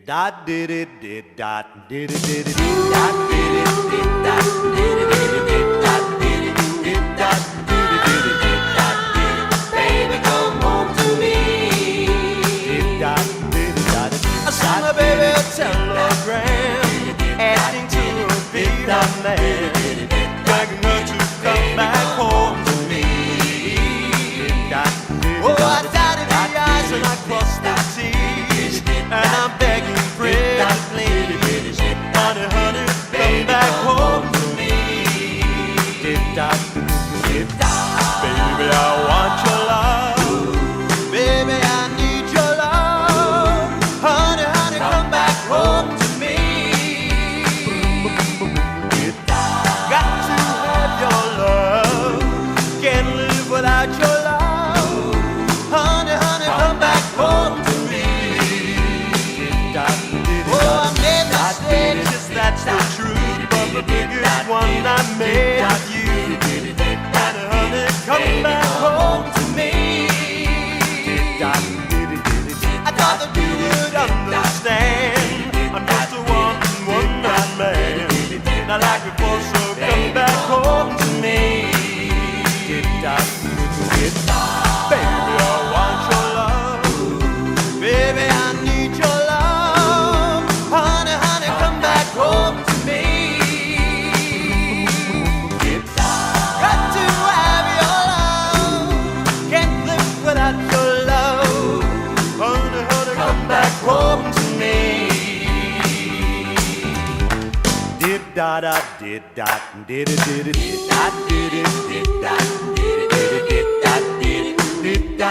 dot did it did dot did it did it dot did it did dot did it did it did dot did it did dot did it did it did dot did it. Baby, come home to me. Did dot did it dot. I sent my baby a telegram asking to be the man, begging her to come back home to me. Oh, I dotted the I's and I crossed the T's, and I'm begging pretty please, honey, honey, come back home to me. Baby, I want your love. Baby, I need your love. Honey, honey, come back home to me. Got to have your love. Can't live without your love. Honey, honey, come back home to me. Oh, I made mistakes, that's the truth, but the biggest one I made of you. Honey, honey, come back home to me. I thought that you would understand. I'm just a one-man man. Not like before, so come back home to me. Baby, I want your love. Baby, I need your love. Honey, honey, come back home to me. Got to have your love. Can't live without your love. Honey, honey, come back home to me. Did da da did da did it did it did da did it did da did it did it did da did it did da.